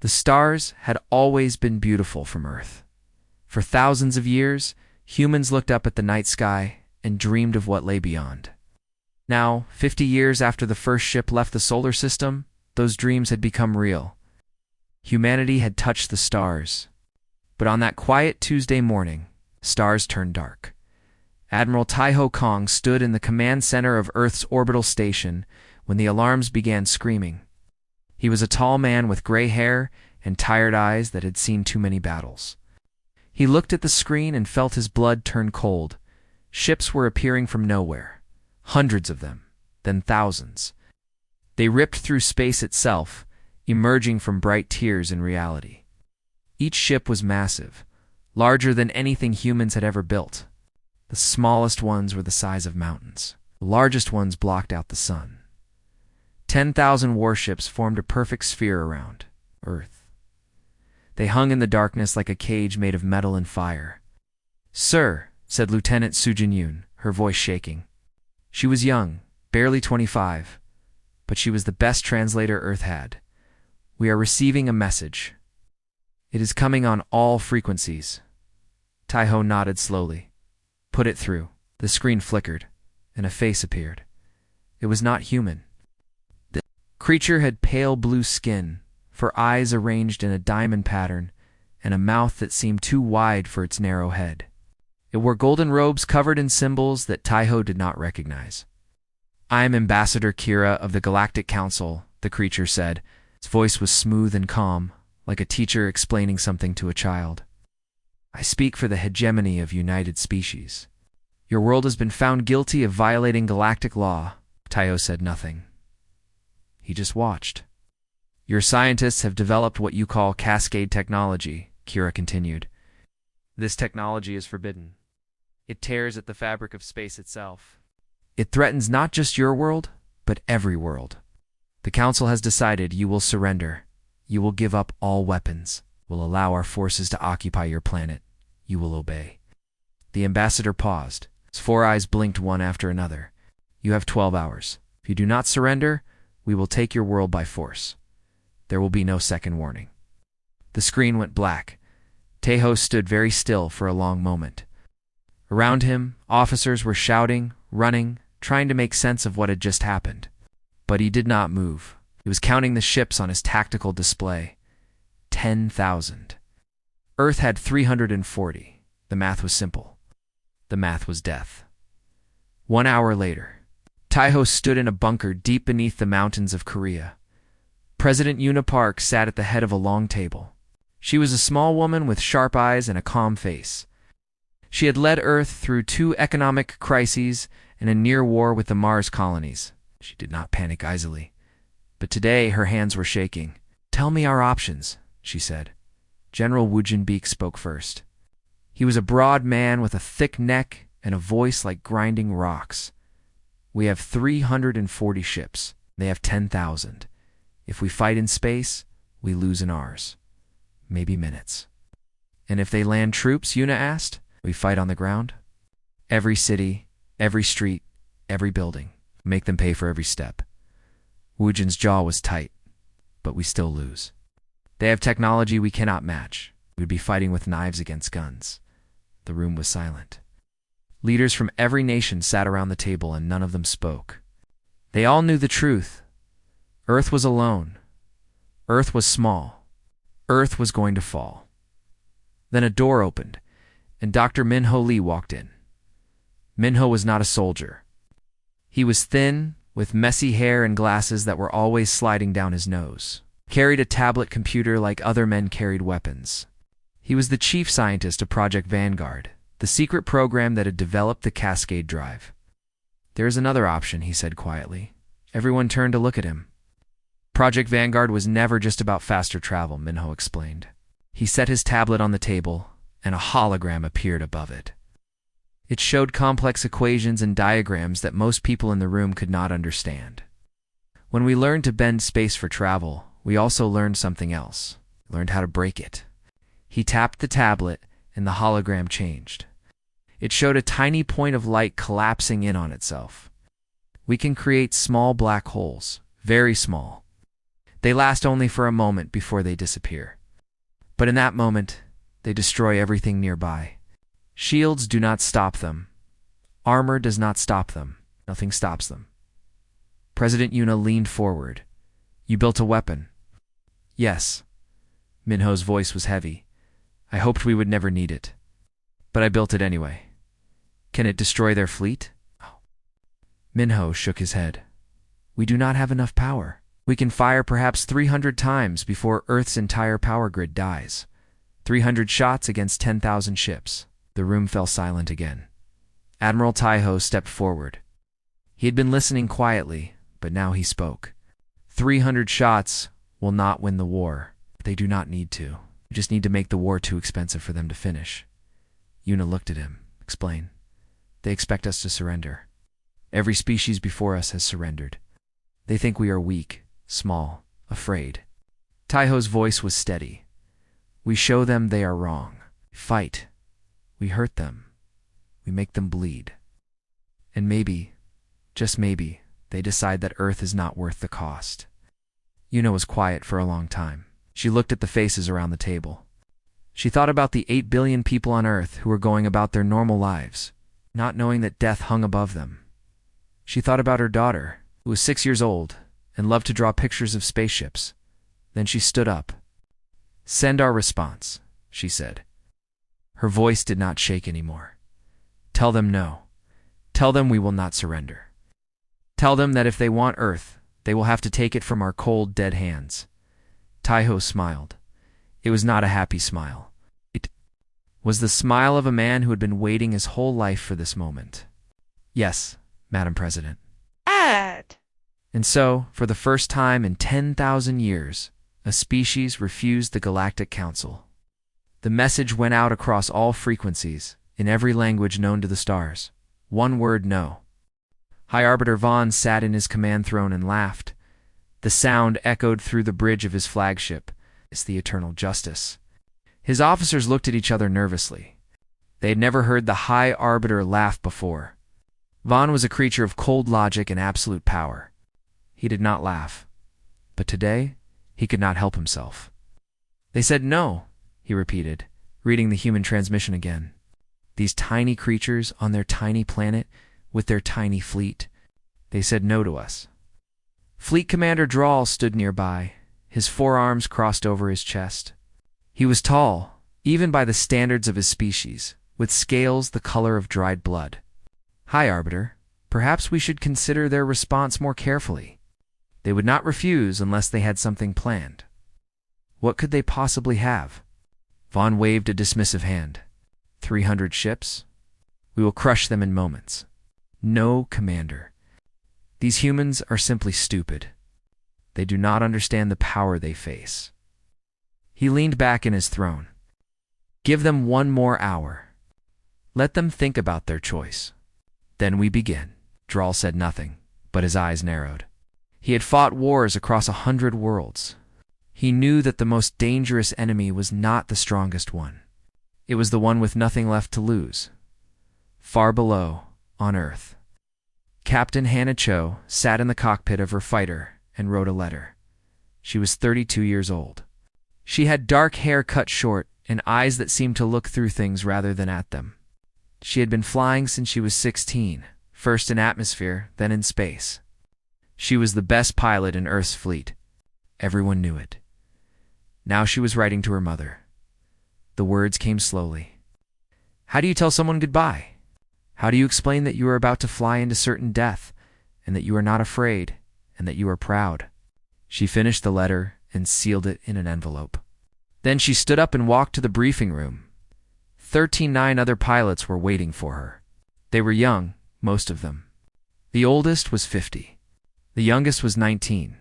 The stars had always been beautiful from Earth. For thousands of years, humans looked up at the night sky and dreamed of what lay beyond. Now, 50 years after the first ship left the solar system, those dreams had become real. Humanity had touched the stars. But on that quiet Tuesday morning, stars turned dark. Admiral Tai-Ho Kong stood in the command center of Earth's orbital station when the alarms began screaming. He was a tall man with gray hair and tired eyes that had seen too many battles. He looked at the screen and felt his blood turn cold. Ships were appearing from nowhere. Hundreds of them, then thousands. They ripped through space itself, emerging from bright tiers in reality. Each ship was massive, larger than anything humans had ever built. The smallest ones were the size of mountains. The largest ones blocked out the sun. 10,000 warships formed a perfect sphere around Earth. They hung in the darkness like a cage made of metal and fire. "Sir," said Lieutenant Su Jin-yoon, her voice shaking. She was young, barely 25, but she was the best translator Earth had. "We are receiving a message. It is coming on all frequencies." Tai-Ho nodded slowly. "Put it through." The screen flickered, and a face appeared. It was not human. The creature had pale blue skin, for eyes arranged in a diamond pattern, and a mouth that seemed too wide for its narrow head. It wore golden robes covered in symbols that Tai-Ho did not recognize. "I am Ambassador Kira of the Galactic Council," the creature said. Its voice was smooth and calm, like a teacher explaining something to a child. "I speak for the hegemony of United Species. Your world has been found guilty of violating galactic law." Tai-Ho said nothing. He just watched. "Your scientists have developed what you call cascade technology," Kira continued. "This technology is forbidden. It tears at the fabric of space itself. It threatens not just your world, but every world. The Council has decided you will surrender. You will give up all weapons. Will allow our forces to occupy your planet. You will obey." The ambassador paused. His four eyes blinked one after another. "You have 12 hours. If you do not surrender, we will take your world by force. There will be no second warning." The screen went black. Tai-Ho stood very still for a long moment. Around him, officers were shouting, running, trying to make sense of what had just happened. But he did not move. He was counting the ships on his tactical display. 10,000. Earth had 340. The math was simple. The math was death. 1 hour later, Tai-Ho stood in a bunker deep beneath the mountains of Korea. President Yuna Park sat at the head of a long table. She was a small woman with sharp eyes and a calm face. She had led Earth through 2 economic crises and a near war with the Mars colonies. She did not panic easily. But today her hands were shaking. "Tell me our options," she said. General Woo Jin-beek spoke first. He was a broad man with a thick neck and a voice like grinding rocks. "We have 340 ships. They have 10,000. If we fight in space, we lose in ours. Maybe minutes." "And if they land troops," Yuna asked, "we fight on the ground?" "Every city, every street, every building. Make them pay for every step." Woojin's jaw was tight. "But we still lose. They have technology we cannot match. We'd be fighting with knives against guns." The room was silent. Leaders from every nation sat around the table and none of them spoke. They all knew the truth. Earth was alone. Earth was small. Earth was going to fall. Then a door opened, and Dr. Min-ho Lee walked in. Min-ho was not a soldier. He was thin, with messy hair and glasses that were always sliding down his nose. Carried a tablet computer like other men carried weapons. He was the chief scientist of Project Vanguard, the secret program that had developed the Cascade Drive. "There is another option," he said quietly. Everyone turned to look at him. "Project Vanguard was never just about faster travel," Min-ho explained. He set his tablet on the table, and a hologram appeared above it. It showed complex equations and diagrams that most people in the room could not understand. "When we learned to bend space for travel, we also learned something else. We learned how to break it." He tapped the tablet, and the hologram changed. It showed a tiny point of light collapsing in on itself. "We can create small black holes, very small. They last only for a moment before they disappear. But in that moment, they destroy everything nearby. Shields do not stop them. Armor does not stop them. Nothing stops them. President Yuna leaned forward. You built a weapon. Yes. Minho's voice was heavy. I hoped we would never need it. But I built it anyway. Can it destroy their fleet? Minho shook his head. We do not have enough power. We can fire perhaps 300 times before Earth's entire power grid dies. 300 shots against 10,000 ships. The room fell silent again. Admiral Taiho stepped forward. He had been listening quietly, but now he spoke. 300 shots will not win the war. They do not need to. We just need to make the war too expensive for them to finish. Yuna looked at him. Explain. They expect us to surrender. Every species before us has surrendered. They think we are weak, small, afraid. Taiho's voice was steady. We show them they are wrong. Fight. We hurt them. We make them bleed. And maybe, just maybe, they decide that Earth is not worth the cost. Yuna was quiet for a long time. She looked at the faces around the table. She thought about the 8 billion people on Earth who were going about their normal lives, not knowing that death hung above them. She thought about her daughter, who was 6 years old and loved to draw pictures of spaceships. Then she stood up. Send our response, she said. Her voice did not shake anymore. Tell them no. Tell them we will not surrender. Tell them that if they want Earth, they will have to take it from our cold, dead hands. Taiho smiled. It was not a happy smile. It was the smile of a man who had been waiting his whole life for this moment. Yes, Madam President. And so, for the first time in 10,000 years, a species refused the Galactic Council. The message went out across all frequencies, in every language known to the stars. One word, no. High Arbiter Vaughn sat in his command throne and laughed. The sound echoed through the bridge of his flagship. It's the eternal justice. His officers looked at each other nervously. They had never heard the High Arbiter laugh before. Vaughn was a creature of cold logic and absolute power. He did not laugh. But today, he could not help himself. They said no, he repeated, reading the human transmission again. These tiny creatures on their tiny planet with their tiny fleet. They said no to us. Fleet Commander Drawl stood nearby, his forearms crossed over his chest. He was tall, even by the standards of his species, with scales the color of dried blood. High Arbiter, perhaps we should consider their response more carefully. They would not refuse unless they had something planned. What could they possibly have? Vaughn waved a dismissive hand. 300 ships? We will crush them in moments. No, Commander. These humans are simply stupid. They do not understand the power they face. He leaned back in his throne. Give them 1 more hour. Let them think about their choice. Then we begin. Drawl said nothing, but his eyes narrowed. He had fought wars across 100 worlds. He knew that the most dangerous enemy was not the strongest one. It was the one with nothing left to lose. Far below, on Earth, Captain Hannah Cho sat in the cockpit of her fighter and wrote a letter. She was 32 years old. She had dark hair cut short and eyes that seemed to look through things rather than at them. She had been flying since she was 16, first in atmosphere, then in space. She was the best pilot in Earth's fleet. Everyone knew it. Now she was writing to her mother. The words came slowly. How do you tell someone goodbye? How do you explain that you are about to fly into certain death, and that you are not afraid, and that you are proud? She finished the letter and sealed it in an envelope. Then she stood up and walked to the briefing room. 39 other pilots were waiting for her. They were young, most of them. The oldest was 50. The youngest was 19.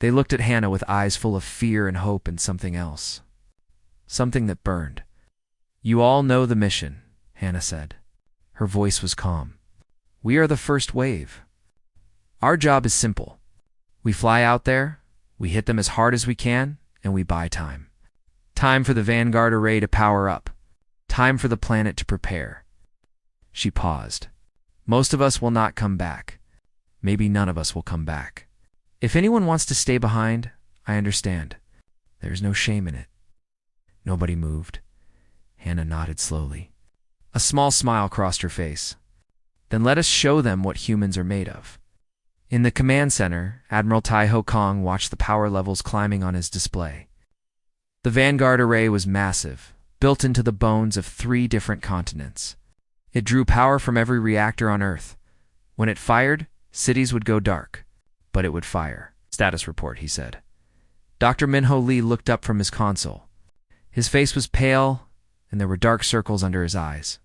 They looked at Hannah with eyes full of fear and hope and something else. Something that burned. You all know the mission, Hannah said. Her voice was calm. We are the first wave. Our job is simple. We fly out there, we hit them as hard as we can, and we buy time. Time for the Vanguard array to power up. Time for the planet to prepare. She paused. Most of us will not come back. Maybe none of us will come back. If anyone wants to stay behind, I understand. There's no shame in it. Nobody moved. Hannah nodded slowly. A small smile crossed her face. Then let us show them what humans are made of. In the command center, Admiral Tai Ho Kong watched the power levels climbing on his display. The Vanguard array was massive, built into the bones of 3 different continents. It drew power from every reactor on Earth. When it fired, cities would go dark, but it would fire. Status report, he said. Dr. Minho Lee looked up from his console. His face was pale, and there were dark circles under his eyes.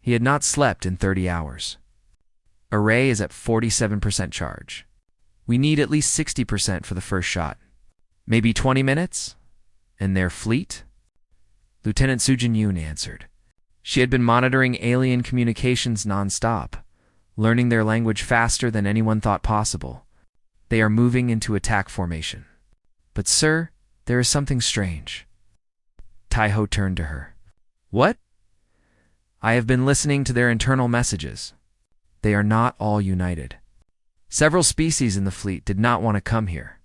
He had not slept in 30 hours. Array is at 47% charge. We need at least 60% for the first shot. Maybe 20 minutes? And their fleet? Lieutenant Sujin Yoon answered. She had been monitoring alien communications non-stop, learning their language faster than anyone thought possible. They are moving into attack formation. But sir, there is something strange. Tai Ho turned to her. What? I have been listening to their internal messages. They are not all united. Several species in the fleet did not want to come here.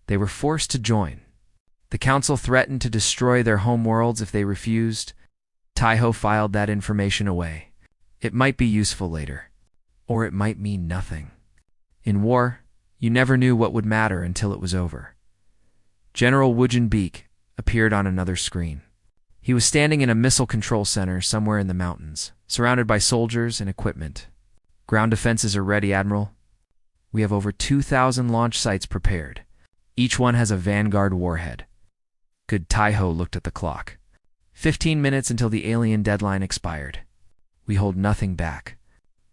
They were forced to join. The Council threatened to destroy their homeworlds if they refused. Tai Ho filed that information away. It might be useful later. Or it might mean nothing. In war, you never knew what would matter until it was over. General Woojin Beek appeared on another screen. He was standing in a missile control center somewhere in the mountains, surrounded by soldiers and equipment. Ground defenses are ready, Admiral. We have over 2,000 launch sites prepared. Each one has a Vanguard warhead. Good. Tai Ho looked at the clock. 15 minutes until the alien deadline expired. We hold nothing back.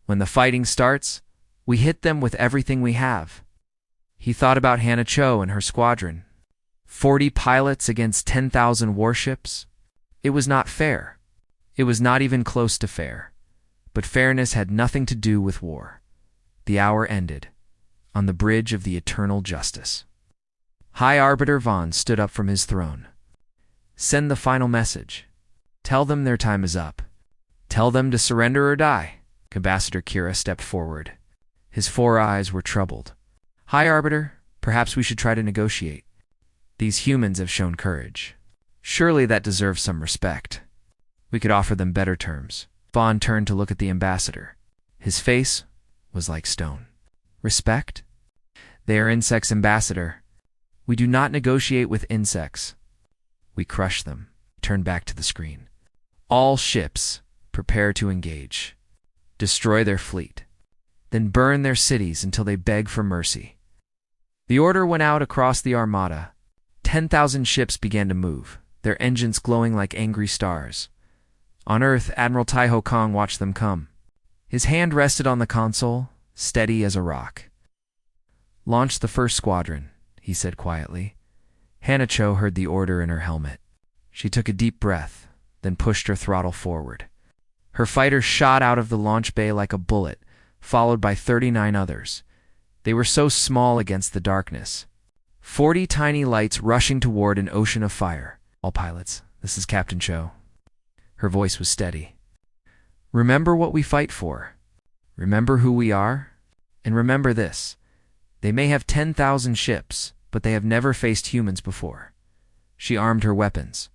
When the fighting starts, we hit them with everything we have. He thought about Hannah Cho and her squadron. 40 pilots against 10,000 warships? It was not fair. It was not even close to fair. But fairness had nothing to do with war. The hour ended, on the bridge of the eternal justice. High Arbiter Vaughn stood up from his throne. Send the final message. Tell them their time is up. Tell them to surrender or die. Ambassador Kira stepped forward. His 4 eyes were troubled. High Arbiter, perhaps we should try to negotiate. These humans have shown courage. Surely that deserves some respect. We could offer them better terms. Vaughn turned to look at the ambassador. His face was like stone. Respect? They are insects, Ambassador. We do not negotiate with insects. We crush them. Turn back to the screen. All ships, prepare to engage. Destroy their fleet. Then burn their cities until they beg for mercy. The order went out across the armada. 10,000 ships began to move, their engines glowing like angry stars. On Earth, Admiral Tai Ho Kong watched them come. His hand rested on the console, steady as a rock. Launch the first squadron, he said quietly. Hannah Cho heard the order in her helmet. She took a deep breath, then pushed her throttle forward. Her fighter shot out of the launch bay like a bullet, followed by 39 others. They were so small against the darkness. 40 tiny lights rushing toward an ocean of fire. All pilots, this is Captain Cho. Her voice was steady. Remember what we fight for. Remember who we are. And remember this. They may have 10,000 ships, but they have never faced humans before. She armed her weapons.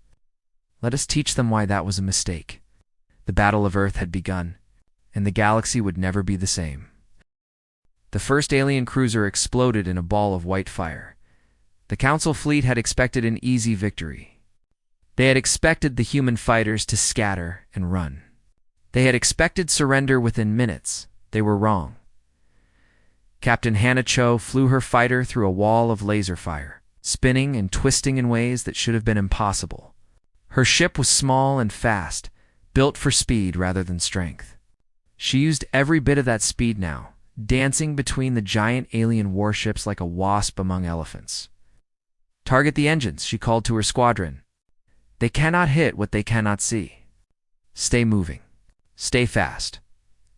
Let us teach them why that was a mistake. The Battle of Earth had begun, and the galaxy would never be the same. The first alien cruiser exploded in a ball of white fire. The Council fleet had expected an easy victory. They had expected the human fighters to scatter and run. They had expected surrender within minutes. They were wrong. Captain Hannah Cho flew her fighter through a wall of laser fire, spinning and twisting in ways that should have been impossible. Her ship was small and fast, built for speed rather than strength. She used every bit of that speed now, dancing between the giant alien warships like a wasp among elephants. Target the engines, she called to her squadron. They cannot hit what they cannot see. Stay moving. Stay fast.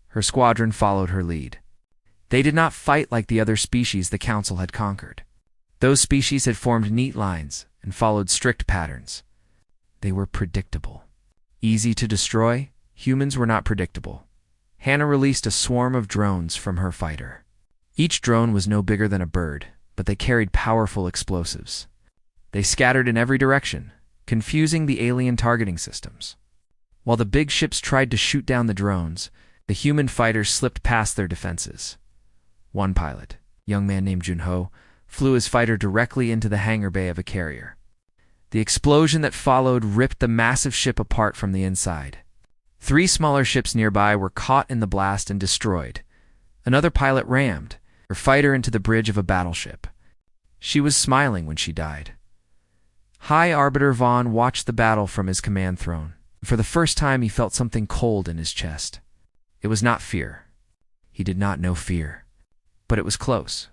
Her squadron followed her lead. They did not fight like the other species the Council had conquered. Those species had formed neat lines and followed strict patterns. They were predictable. Easy to destroy, humans were not predictable. Hannah released a swarm of drones from her fighter. Each drone was no bigger than a bird, but they carried powerful explosives. They scattered in every direction, confusing the alien targeting systems. While the big ships tried to shoot down the drones, the human fighters slipped past their defenses. One pilot, a young man named Junho, flew his fighter directly into the hangar bay of a carrier. The explosion that followed ripped the massive ship apart from the inside. 3 smaller ships nearby were caught in the blast and destroyed. Another pilot rammed her fighter into the bridge of a battleship. She was smiling when she died. High Arbiter Vaughn watched the battle from his command throne. For the first time, he felt something cold in his chest. It was not fear. He did not know fear. But it was close.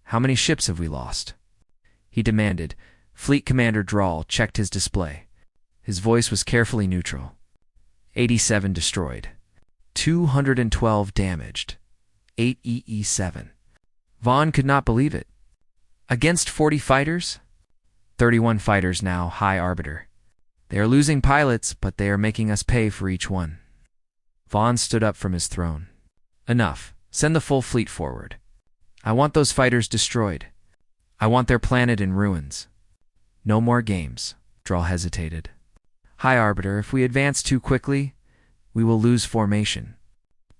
How many ships have we lost? He demanded. Fleet Commander Drawl checked his display. His voice was carefully neutral. 87 destroyed. 212 damaged. 8 EE7. Vaughn could not believe it. Against 40 fighters? 31 fighters now, High Arbiter. They are losing pilots, but they are making us pay for each one. Vaughn stood up from his throne. Enough. Send the full fleet forward. I want those fighters destroyed. I want their planet in ruins. No more games. Drawl hesitated. High Arbiter, if we advance too quickly, we will lose formation.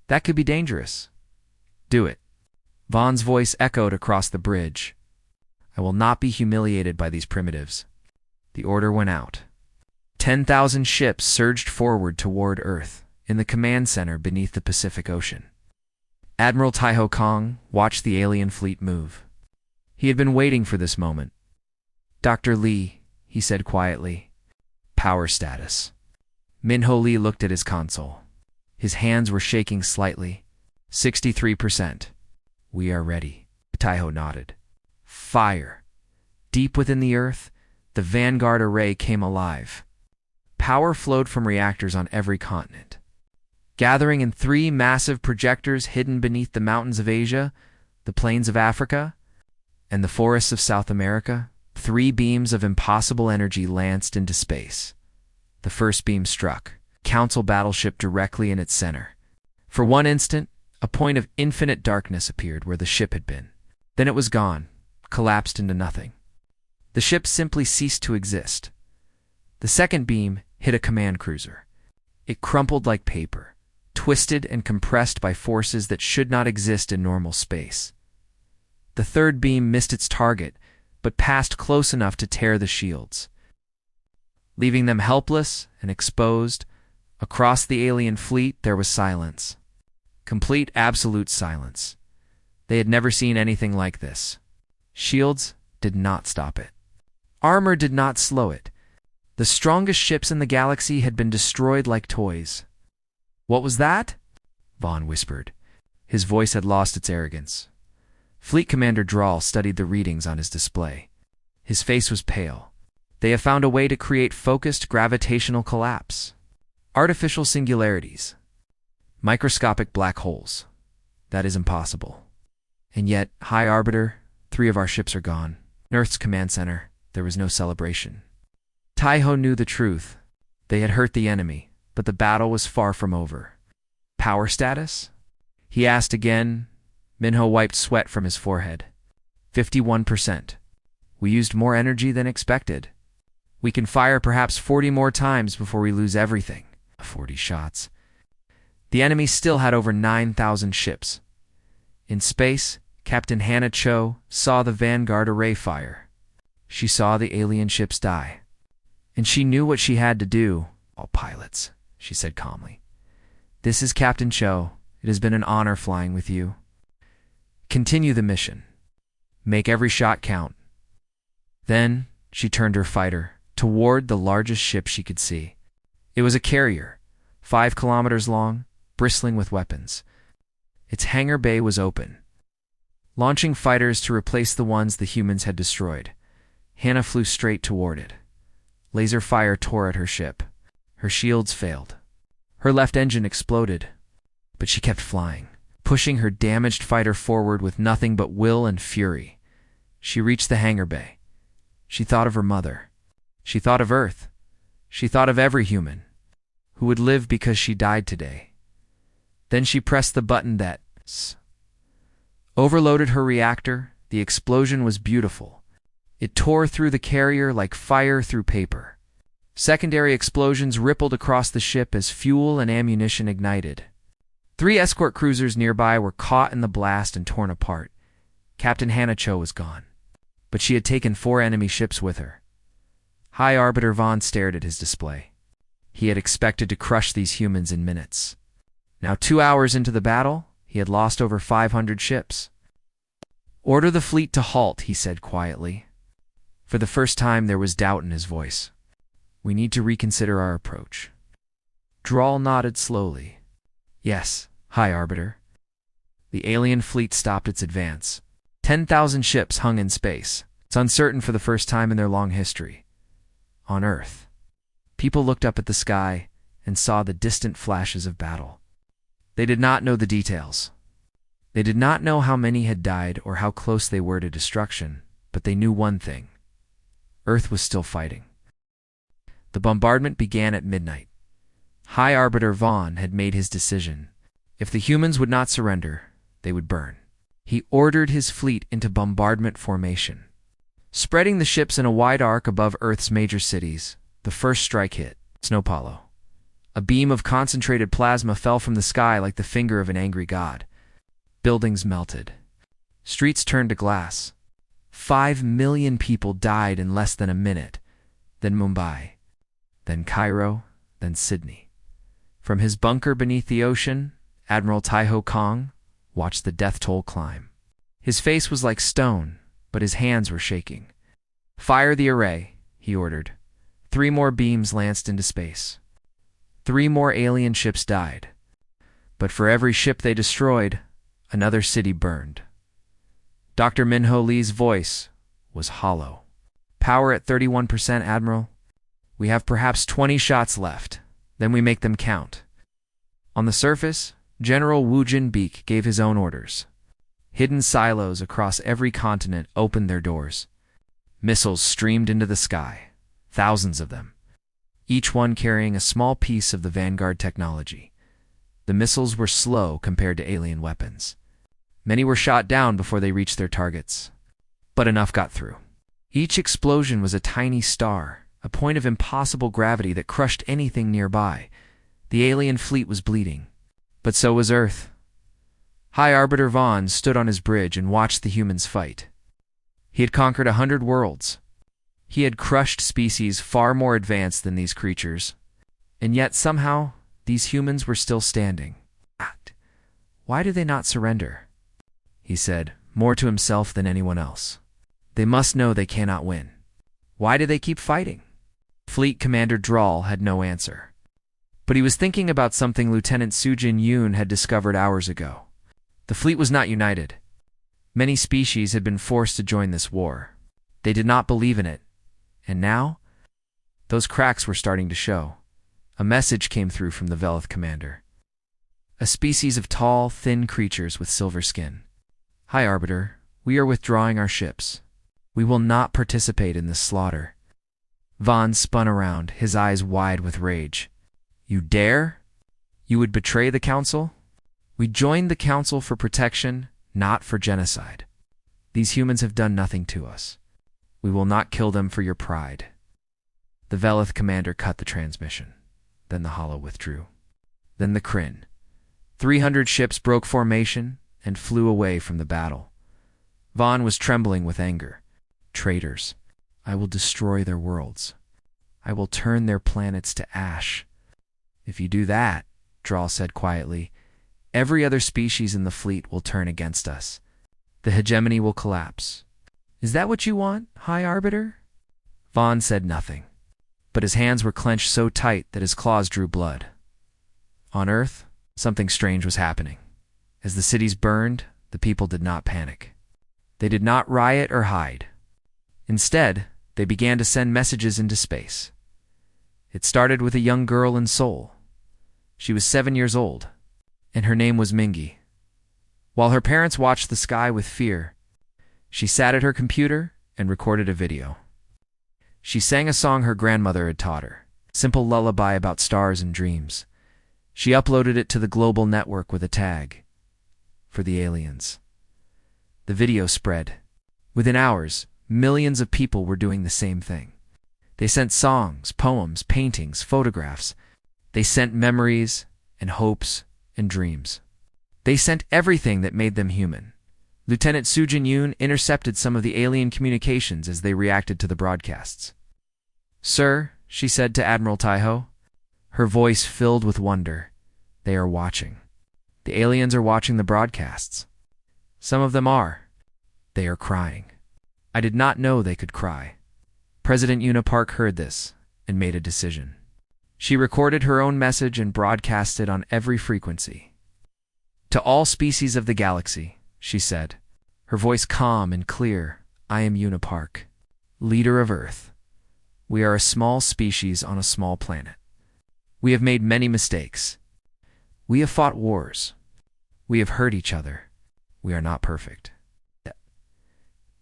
That could be dangerous. Do it. Vaughn's voice echoed across the bridge. I will not be humiliated by these primitives. The order went out. 10,000 ships surged forward toward Earth, in the command center beneath the Pacific Ocean. Admiral Taiho Kong watched the alien fleet move. He had been waiting for this moment. Dr. Lee, he said quietly. Power status. Minho Lee looked at his console. His hands were shaking slightly. 63%. We are ready. Taiho nodded. Fire. Deep within the Earth, the Vanguard array came alive. Power flowed from reactors on every continent. Gathering in 3 massive projectors hidden beneath the mountains of Asia, the plains of Africa, and the forests of South America, 3 beams of impossible energy lanced into space. The first beam struck Council battleship directly in its center. For one instant, a point of infinite darkness appeared where the ship had been. Then it was gone, collapsed into nothing. The ship simply ceased to exist. The second beam hit a command cruiser. It crumpled like paper, twisted and compressed by forces that should not exist in normal space. The third beam missed its target, but passed close enough to tear the shields. Leaving them helpless and exposed, across the alien fleet there was silence. Complete, absolute silence. They had never seen anything like this. Shields did not stop it. Armor did not slow it. The strongest ships in the galaxy had been destroyed like toys. What was that? Vaughn whispered. His voice had lost its arrogance. Fleet Commander Drawl studied the readings on his display. His face was pale. They have found a way to create focused gravitational collapse. Artificial singularities. Microscopic black holes. That is impossible. And yet, High Arbiter, 3 of our ships are gone. Earth's command center, there was no celebration. Taiho knew the truth. They had hurt the enemy, but the battle was far from over. Power status? He asked again. Minho wiped sweat from his forehead. 51%. We used more energy than expected. We can fire perhaps 40 more times before we lose everything. 40 shots. The enemy still had over 9,000 ships. In space, Captain Hannah Cho saw the Vanguard array fire. She saw the alien ships die. And she knew what she had to do. All pilots, she said calmly. This is Captain Cho. It has been an honor flying with you. Continue the mission. Make every shot count. Then she turned her fighter toward the largest ship she could see. It was a carrier, 5 kilometers long, bristling with weapons. Its hangar bay was open. Launching fighters to replace the ones the humans had destroyed, Hannah flew straight toward it. Laser fire tore at her ship. Her shields failed. Her left engine exploded, but she kept flying, pushing her damaged fighter forward with nothing but will and fury. She reached the hangar bay. She thought of her mother. She thought of Earth. She thought of every human who would live because she died today. Then she pressed the button that overloaded her reactor. The explosion was beautiful. It tore through the carrier like fire through paper. Secondary explosions rippled across the ship as fuel and ammunition ignited. 3 escort cruisers nearby were caught in the blast and torn apart. Captain Hanacho was gone, but she had taken 4 enemy ships with her. High Arbiter Vaughn stared at his display. He had expected to crush these humans in minutes. Now 2 hours into the battle, he had lost over 500 ships. "Order the fleet to halt," he said quietly. For the first time, there was doubt in his voice. "We need to reconsider our approach." Drawl nodded slowly. "Yes, High Arbiter." The alien fleet stopped its advance. 10,000 ships hung in space. It's uncertain for the first time in their long history. On Earth, people looked up at the sky and saw the distant flashes of battle. They did not know the details. They did not know how many had died or how close they were to destruction, but they knew one thing. Earth was still fighting. The bombardment began at midnight. High Arbiter Vaughn had made his decision. If the humans would not surrender, they would burn. He ordered his fleet into bombardment formation. Spreading the ships in a wide arc above Earth's major cities, the first strike hit Snowpalo. A beam of concentrated plasma fell from the sky like the finger of an angry god. Buildings melted. Streets turned to glass. 5 million people died in less than a minute. Then Mumbai. Then Cairo. Then Sydney. From his bunker beneath the ocean, Admiral Taiho Kong watched the death toll climb. His face was like stone, but his hands were shaking. "Fire the array," he ordered. 3 more beams lanced into space. 3 more alien ships died. But for every ship they destroyed, another city burned. Dr. Minho Lee's voice was hollow. "Power at 31%, Admiral. We have perhaps 20 shots left. Then we make them count." On the surface, General Wu Jinbeek gave his own orders. Hidden silos across every continent opened their doors. Missiles streamed into the sky, thousands of them, each one carrying a small piece of the Vanguard technology. The missiles were slow compared to alien weapons. Many were shot down before they reached their targets. But enough got through. Each explosion was a tiny star, a point of impossible gravity that crushed anything nearby. The alien fleet was bleeding. But so was Earth. High Arbiter Vaughn stood on his bridge and watched the humans fight. He had conquered 100 worlds. He had crushed species far more advanced than these creatures. And yet somehow, these humans were still standing. "Why do they not surrender?" he said, more to himself than anyone else. "They must know they cannot win. Why do they keep fighting?" Fleet Commander Drawl had no answer. But he was thinking about something Lieutenant Sujin Yoon had discovered hours ago. The fleet was not united. Many species had been forced to join this war. They did not believe in it. And now, those cracks were starting to show. A message came through from the Velith commander. A species of tall, thin creatures with silver skin. "High Arbiter, we are withdrawing our ships. We will not participate in this slaughter." Vaughn spun around, his eyes wide with rage. "You dare? You would betray the Council?" "We joined the Council for protection, not for genocide. These humans have done nothing to us. We will not kill them for your pride." The Velith commander cut the transmission. Then the Hollow withdrew. Then the Kryn. 300 ships broke formation and flew away from the battle. Vaughn was trembling with anger. "Traitors. I will destroy their worlds. I will turn their planets to ash." "If you do that," Drawl said quietly, "every other species in the fleet will turn against us. The hegemony will collapse. Is that what you want, High Arbiter?" Vaughn said nothing, but his hands were clenched so tight that his claws drew blood. On Earth, something strange was happening. As the cities burned, the people did not panic. They did not riot or hide. Instead, they began to send messages into space. It started with a young girl in Seoul. She was 7 years old, and her name was Mingi. While her parents watched the sky with fear, she sat at her computer and recorded a video. She sang a song her grandmother had taught her, a simple lullaby about stars and dreams. She uploaded it to the global network with a tag, "For the aliens." The video spread. Within hours, millions of people were doing the same thing. They sent songs, poems, paintings, photographs. They sent memories and hopes and dreams. They sent everything that made them human. Lieutenant Su Jin-yoon intercepted some of the alien communications as they reacted to the broadcasts. "Sir," she said to Admiral Taiho, her voice filled with wonder, "they are watching. The aliens are watching the broadcasts. Some of them are. They are crying." I did not know they could cry. President Yuna Park heard this and made a decision. She recorded her own message and broadcast it on every frequency. "To all species of the galaxy," she said, her voice calm and clear, "I am Yuna Park, leader of Earth. We are a small species on a small planet. We have made many mistakes. We have fought wars. We have hurt each other. We are not perfect.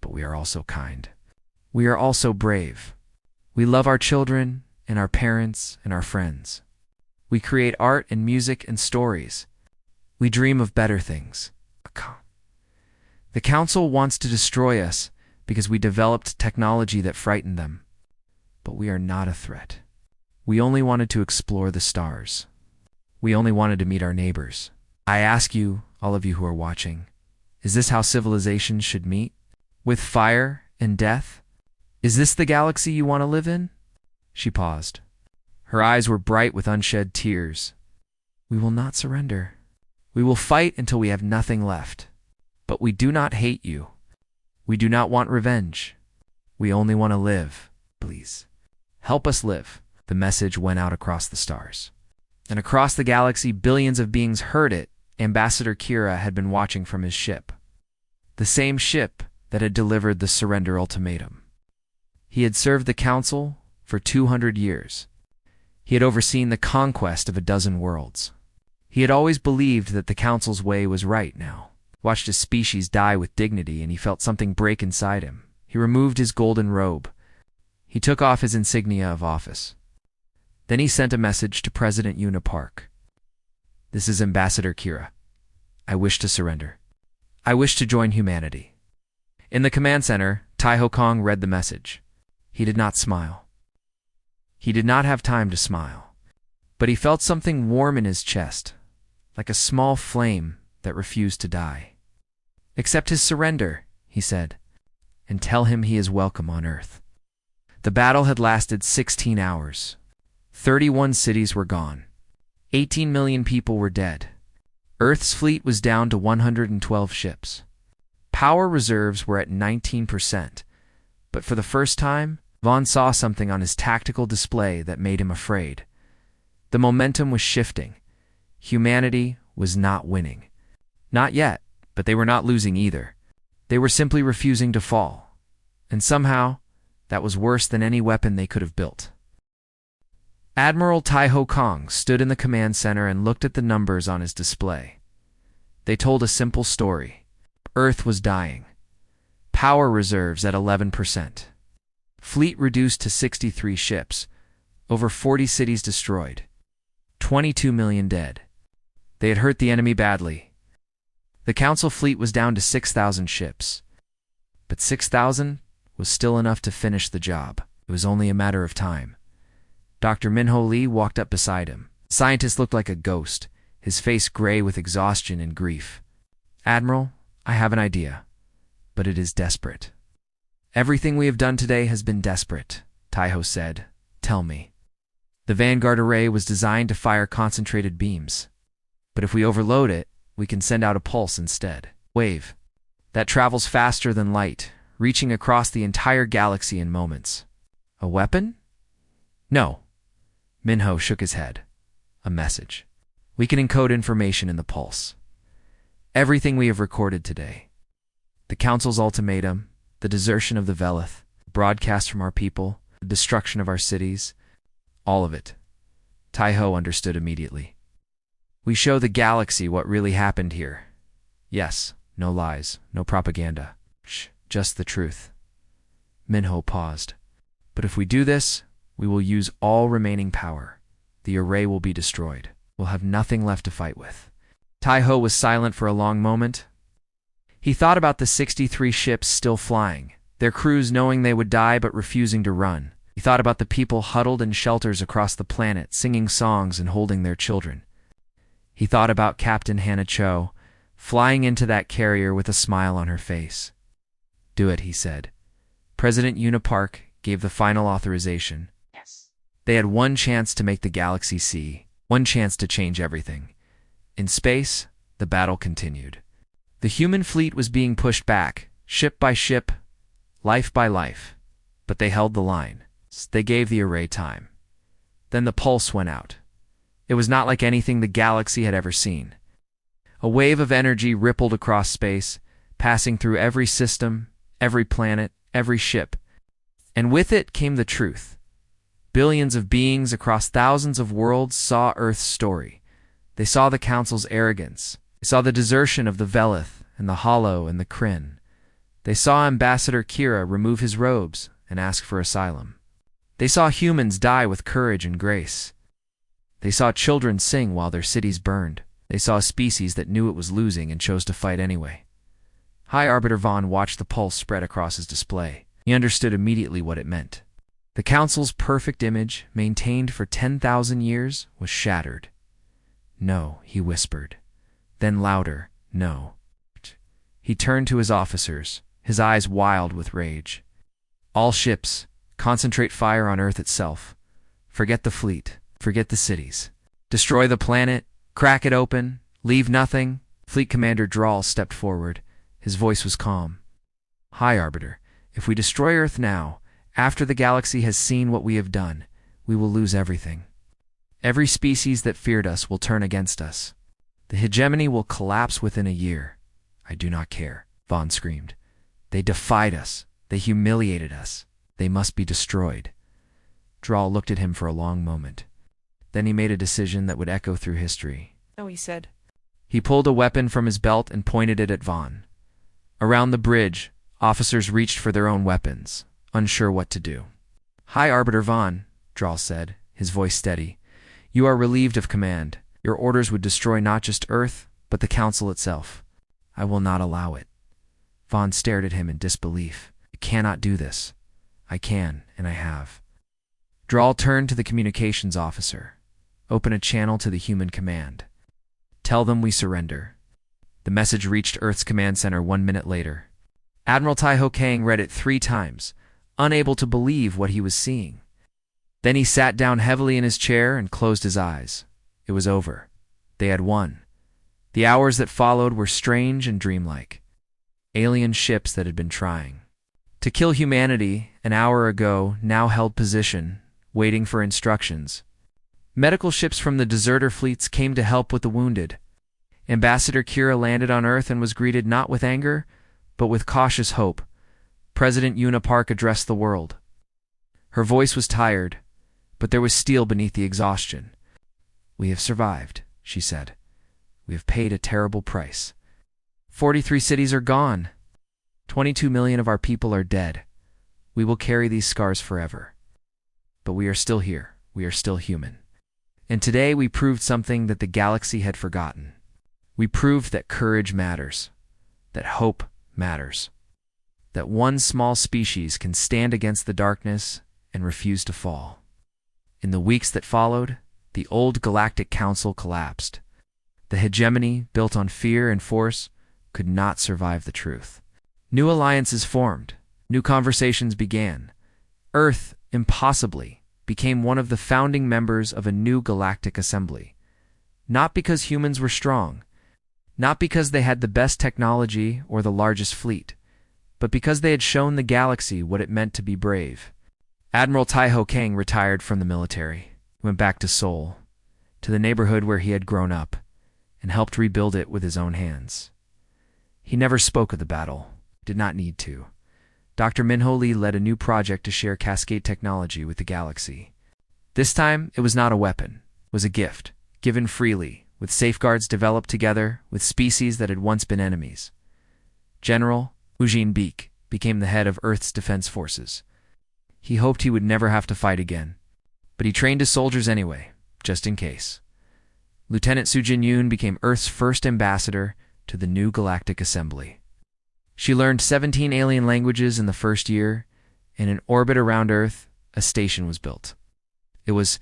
But we are also kind. We are also brave. We love our children and our parents and our friends. We create art and music and stories. We dream of better things. The Council wants to destroy us because we developed technology that frightened them. But we are not a threat. We only wanted to explore the stars. We only wanted to meet our neighbors. I ask you, all of you who are watching, is this how civilizations should meet? With fire and death? Is this the galaxy you want to live in?" She paused. Her eyes were bright with unshed tears. "We will not surrender. We will fight until we have nothing left. But we do not hate you. We do not want revenge. We only want to live. Please, help us live." The message went out across the stars. And across the galaxy, billions of beings heard it. Ambassador Kira had been watching from his ship. The same ship that had delivered the surrender ultimatum. He had served the Council for 200 years. He had overseen the conquest of a dozen worlds. He had always believed that the Council's way was right now. Watched his species die with dignity, and he felt something break inside him. He removed his golden robe. He took off his insignia of office. Then he sent a message to President Yuna Park. "This is Ambassador Kira. I wish to surrender. I wish to join humanity." In the command center, Taiho Kong read the message. He did not smile. He did not have time to smile. But he felt something warm in his chest, like a small flame that refused to die. "Accept his surrender," he said, "and tell him he is welcome on Earth." The battle had lasted 16 hours. 31 cities were gone. 18 million people were dead. Earth's fleet was down to 112 ships. Power reserves were at 19%, but for the first time, Vaughn saw something on his tactical display that made him afraid. The momentum was shifting. Humanity was not winning. Not yet, but they were not losing either. They were simply refusing to fall. And somehow, that was worse than any weapon they could have built. Admiral Taiho Kong stood in the command center and looked at the numbers on his display. They told a simple story. Earth was dying. Power reserves at 11%. Fleet reduced to 63 ships. Over 40 cities destroyed. 22 million dead. They had hurt the enemy badly. The Council fleet was down to 6,000 ships. But 6,000 was still enough to finish the job. It was only a matter of time. Dr. Minho Lee walked up beside him. The scientist looked like a ghost, his face gray with exhaustion and grief. "Admiral, I have an idea, but it is desperate." "Everything we have done today has been desperate," Taiho said. "Tell me." The Vanguard array was designed to fire concentrated beams. But if we overload it, we can send out a pulse instead. Wave. That travels faster than light, reaching across the entire galaxy in moments. A weapon? No. Minho shook his head. A message. We can encode information in the pulse. Everything we have recorded today. The Council's ultimatum, the desertion of the Velith, broadcast from our people, the destruction of our cities, all of it. Taiho understood immediately. We show the galaxy what really happened here. Yes, no lies, no propaganda. Shh, just the truth. Minho paused. But if we do this, we will use all remaining power. The array will be destroyed. We'll have nothing left to fight with. Taiho was silent for a long moment. He thought about the 63 ships still flying, their crews knowing they would die but refusing to run. He thought about the people huddled in shelters across the planet, singing songs and holding their children. He thought about Captain Hannah Cho, flying into that carrier with a smile on her face. "Do it," he said. President Unipark gave the final authorization. Yes. They had one chance to make the galaxy see, one chance to change everything. In space, the battle continued. The human fleet was being pushed back, ship by ship, life by life. But they held the line. They gave the array time. Then the pulse went out. It was not like anything the galaxy had ever seen. A wave of energy rippled across space, passing through every system, every planet, every ship. And with it came the truth. Billions of beings across thousands of worlds saw Earth's story. They saw the Council's arrogance. They saw the desertion of the Velith and the Hollow and the Kryn. They saw Ambassador Kira remove his robes and ask for asylum. They saw humans die with courage and grace. They saw children sing while their cities burned. They saw a species that knew it was losing and chose to fight anyway. High Arbiter Vaughn watched the pulse spread across his display. He understood immediately what it meant. The Council's perfect image, maintained for 10,000 years, was shattered. "No," he whispered. Then louder, "No." He turned to his officers, his eyes wild with rage. "All ships, concentrate fire on Earth itself. Forget the fleet, forget the cities. Destroy the planet, crack it open, leave nothing." Fleet Commander Drawl stepped forward. His voice was calm. "High Arbiter, if we destroy Earth now, after the galaxy has seen what we have done, we will lose everything. Every species that feared us will turn against us. The hegemony will collapse within a year." "I do not care," Vaughn screamed. "They defied us. They humiliated us. They must be destroyed." Drawl looked at him for a long moment. Then he made a decision that would echo through history. "No," he said. He pulled a weapon from his belt and pointed it at Vaughn. Around the bridge, officers reached for their own weapons, unsure what to do. "High Arbiter Vaughn," Drawl said, his voice steady, "you are relieved of command. Your orders would destroy not just Earth, but the Council itself. I will not allow it." Vaughn stared at him in disbelief. "You cannot do this." "I can, and I have." Drawl turned to the communications officer. "Open a channel to the human command. Tell them we surrender." The message reached Earth's command center 1 minute later. Admiral Tai Ho Kang read it 3 times, unable to believe what he was seeing. Then he sat down heavily in his chair and closed his eyes. It was over. They had won. The hours that followed were strange and dreamlike. Alien ships that had been trying to kill humanity an hour ago now held position, waiting for instructions. Medical ships from the deserter fleets came to help with the wounded. Ambassador Kira landed on Earth and was greeted not with anger, but with cautious hope. President Unipark addressed the world. Her voice was tired, but there was steel beneath the exhaustion. "We have survived," she said. "We have paid a terrible price. 43 cities are gone. 22 million of our people are dead. We will carry these scars forever. But we are still here. We are still human. And today we proved something that the galaxy had forgotten. We proved that courage matters, that hope matters, that one small species can stand against the darkness and refuse to fall." In the weeks that followed, the old Galactic Council collapsed. The hegemony, built on fear and force, could not survive the truth. New alliances formed. New conversations began. Earth, impossibly, became one of the founding members of a new galactic assembly. Not because humans were strong, not because they had the best technology or the largest fleet, but because they had shown the galaxy what it meant to be brave. Admiral Tai Ho Kang retired from the military, went back to Seoul, to the neighborhood where he had grown up, and helped rebuild it with his own hands. He never spoke of the battle, did not need to. Dr. Minho Lee led a new project to share Cascade technology with the galaxy. This time, it was not a weapon, it was a gift, given freely, with safeguards developed together with species that had once been enemies. General Eugene Beek became the head of Earth's defense forces. He hoped he would never have to fight again, but he trained his soldiers anyway, just in case. Lieutenant Su Jin Yoon became Earth's first ambassador to the new Galactic Assembly. She learned 17 alien languages in the first year, and in orbit around Earth, a station was built. It was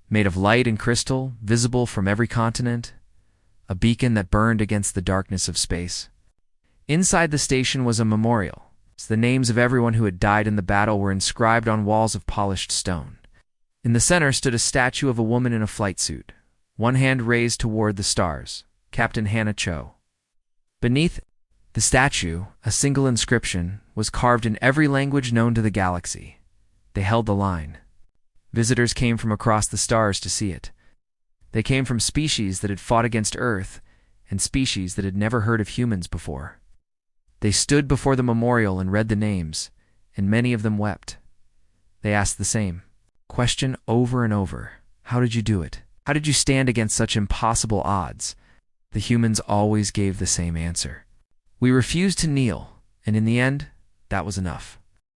made of light and crystal, visible from every continent, a beacon that burned against the darkness of space. Inside the station was a memorial. The names of everyone who had died in the battle were inscribed on walls of polished stone. In the center stood a statue of a woman in a flight suit, one hand raised toward the stars, Captain Hannah Cho. Beneath the statue, a single inscription was carved in every language known to the galaxy. They held the line. Visitors came from across the stars to see it. They came from species that had fought against Earth and species that had never heard of humans before. They stood before the memorial and read the names, and many of them wept. They asked the same question over and over. How did you do it? How did you stand against such impossible odds? The humans always gave the same answer. We refused to kneel, and in the end, that was enough.